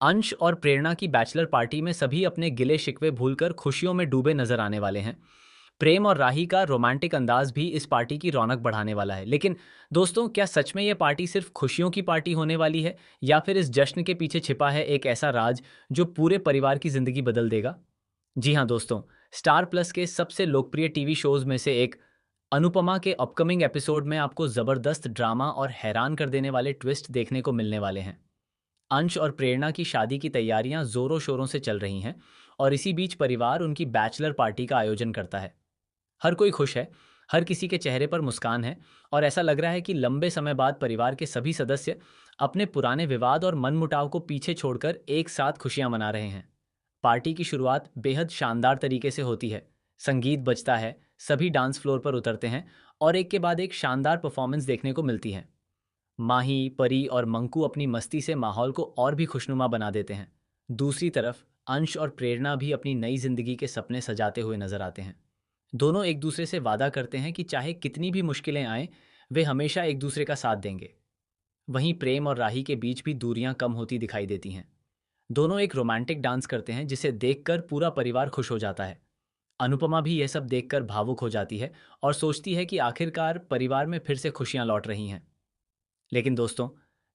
अंश और प्रेरणा की बैचलर पार्टी में सभी अपने गिले शिकवे भूलकर खुशियों में डूबे नजर आने वाले हैं। प्रेम और राही का रोमांटिक अंदाज भी इस पार्टी की रौनक बढ़ाने वाला है। लेकिन दोस्तों, क्या सच में यह पार्टी सिर्फ खुशियों की पार्टी होने वाली है, या फिर इस जश्न के पीछे छिपा है एक ऐसा राज जो पूरे परिवार की जिंदगी बदल देगा? जी हाँ दोस्तों, स्टार प्लस के सबसे लोकप्रिय टीवी शोज में से एक अनुपमा के अपकमिंग एपिसोड में आपको जबरदस्त ड्रामा और हैरान कर देने वाले ट्विस्ट देखने को मिलने वाले हैं। अंश और प्रेरणा की शादी की तैयारियां जोरों शोरों से चल रही हैं, और इसी बीच परिवार उनकी बैचलर पार्टी का आयोजन करता है। हर कोई खुश है, हर किसी के चेहरे पर मुस्कान है, और ऐसा लग रहा है कि लंबे समय बाद परिवार के सभी सदस्य अपने पुराने विवाद और मनमुटाव को पीछे छोड़कर एक साथ खुशियां मना रहे हैं। पार्टी की शुरुआत बेहद शानदार तरीके से होती है। संगीत बजता है, सभी डांस फ्लोर पर उतरते हैं, और एक के बाद एक शानदार परफॉर्मेंस देखने को मिलती है। माही, परी और मंकू अपनी मस्ती से माहौल को और भी खुशनुमा बना देते हैं। दूसरी तरफ अंश और प्रेरणा भी अपनी नई जिंदगी के सपने सजाते हुए नजर आते हैं। दोनों एक दूसरे से वादा करते हैं कि चाहे कितनी भी मुश्किलें आएं, वे हमेशा एक दूसरे का साथ देंगे। वहीं प्रेम और राही के बीच भी दूरियां कम होती दिखाई देती हैं। दोनों एक रोमांटिक डांस करते हैं जिसे देखकर पूरा परिवार खुश हो जाता है। अनुपमा भी यह सब देखकर भावुक हो जाती है और सोचती है कि आखिरकार परिवार में फिर से खुशियां लौट रही हैं। लेकिन दोस्तों,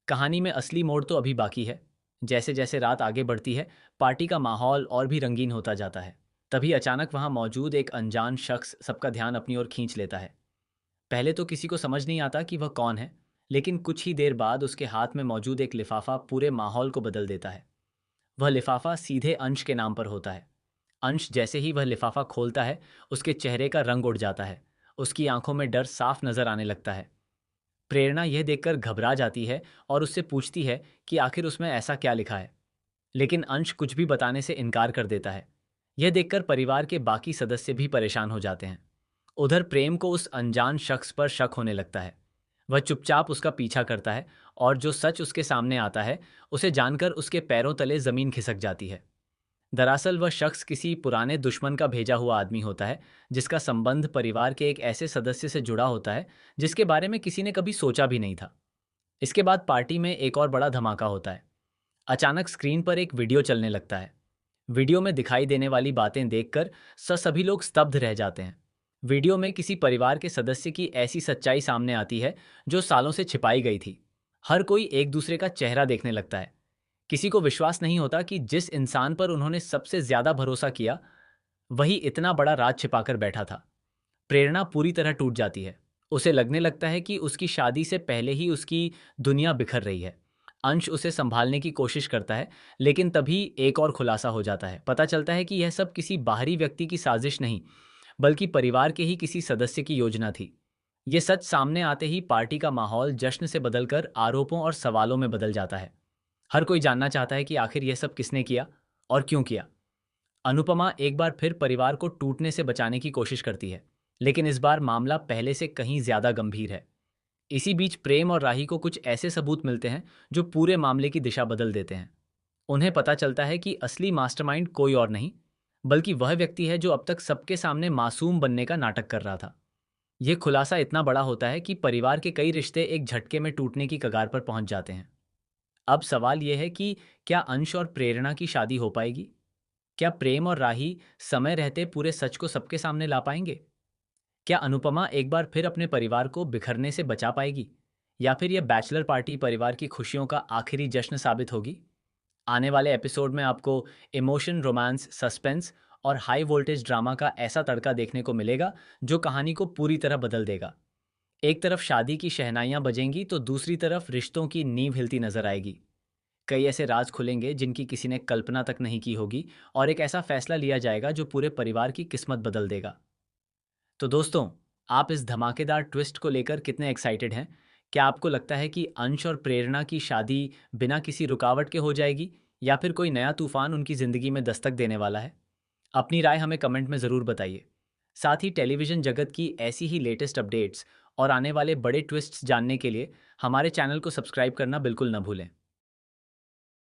कहानी में असली मोड़ तो अभी बाकी है। जैसे जैसे रात आगे बढ़ती है, पार्टी का माहौल और भी रंगीन होता जाता है। तभी अचानक वहां मौजूद एक अनजान शख्स सबका ध्यान अपनी ओर खींच लेता है। पहले तो किसी को समझ नहीं आता कि वह कौन है, लेकिन कुछ ही देर बाद उसके हाथ में मौजूद एक लिफाफा पूरे माहौल को बदल देता है। वह लिफाफा सीधे अंश के नाम पर होता है। अंश जैसे ही वह लिफाफा खोलता है, उसके चेहरे का रंग उड़ जाता है। उसकी आंखों में डर साफ नजर आने लगता है। प्रेरणा यह देखकर घबरा जाती है और उससे पूछती है कि आखिर उसमें ऐसा क्या लिखा है। लेकिन अंश कुछ भी बताने से इनकार कर देता है। यह देखकर परिवार के बाकी सदस्य भी परेशान हो जाते हैं। उधर प्रेम को उस अनजान शख्स पर शक होने लगता है। वह चुपचाप उसका पीछा करता है, और जो सच उसके सामने आता है, उसे जानकर उसके पैरों तले जमीन खिसक जाती है। दरअसल वह शख्स किसी पुराने दुश्मन का भेजा हुआ आदमी होता है, जिसका संबंध परिवार के एक ऐसे सदस्य से जुड़ा होता है जिसके बारे में किसी ने कभी सोचा भी नहीं था। इसके बाद पार्टी में एक और बड़ा धमाका होता है। अचानक स्क्रीन पर एक वीडियो चलने लगता है। वीडियो में दिखाई देने वाली बातें देखकर सभी लोग स्तब्ध रह जाते हैं। वीडियो में किसी परिवार के सदस्य की ऐसी सच्चाई सामने आती है जो सालों से छिपाई गई थी। हर कोई एक दूसरे का चेहरा देखने लगता है। किसी को विश्वास नहीं होता कि जिस इंसान पर उन्होंने सबसे ज्यादा भरोसा किया, वही इतना बड़ा राज छिपाकर बैठा था। प्रेरणा पूरी तरह टूट जाती है। उसे लगने लगता है कि उसकी शादी से पहले ही उसकी दुनिया बिखर रही है। अंश उसे संभालने की कोशिश करता है, लेकिन तभी एक और खुलासा हो जाता है। पता चलता है कि यह सब किसी बाहरी व्यक्ति की साजिश नहीं, बल्कि परिवार के ही किसी सदस्य की योजना थी। ये सच सामने आते ही पार्टी का माहौल जश्न से बदलकर आरोपों और सवालों में बदल जाता है। हर कोई जानना चाहता है कि आखिर यह सब किसने किया और क्यों किया। अनुपमा एक बार फिर परिवार को टूटने से बचाने की कोशिश करती है, लेकिन इस बार मामला पहले से कहीं ज्यादा गंभीर है। इसी बीच प्रेम और राही को कुछ ऐसे सबूत मिलते हैं जो पूरे मामले की दिशा बदल देते हैं। उन्हें पता चलता है कि असली मास्टरमाइंड कोई और नहीं, बल्कि वह व्यक्ति है जो अब तक सबके सामने मासूम बनने का नाटक कर रहा था। यह खुलासा इतना बड़ा होता है कि परिवार के कई रिश्ते एक झटके में टूटने की कगार पर पहुंच जाते हैं। अब सवाल यह है कि क्या अंश और प्रेरणा की शादी हो पाएगी? क्या प्रेम और राही समय रहते पूरे सच को सबके सामने ला पाएंगे? क्या अनुपमा एक बार फिर अपने परिवार को बिखरने से बचा पाएगी, या फिर यह बैचलर पार्टी परिवार की खुशियों का आखिरी जश्न साबित होगी? आने वाले एपिसोड में आपको इमोशन, रोमांस, सस्पेंस और हाई वोल्टेज ड्रामा का ऐसा तड़का देखने को मिलेगा जो कहानी को पूरी तरह बदल देगा। एक तरफ शादी की शहनाइयां बजेंगी तो दूसरी तरफ रिश्तों की नींव हिलती नजर आएगी। कई ऐसे राज खुलेंगे जिनकी किसी ने कल्पना तक नहीं की होगी, और एक ऐसा फैसला लिया जाएगा जो पूरे परिवार की किस्मत बदल देगा। तो दोस्तों, आप इस धमाकेदार ट्विस्ट को लेकर कितने एक्साइटेड हैं? क्या आपको लगता है कि अंश और प्रेरणा की शादी बिना किसी रुकावट के हो जाएगी, या फिर कोई नया तूफान उनकी जिंदगी में दस्तक देने वाला है? अपनी राय हमें कमेंट में ज़रूर बताइए। साथ ही टेलीविज़न जगत की ऐसी ही लेटेस्ट अपडेट्स और आने वाले बड़े ट्विस्ट्स जानने के लिए हमारे चैनल को सब्सक्राइब करना बिल्कुल न भूलें।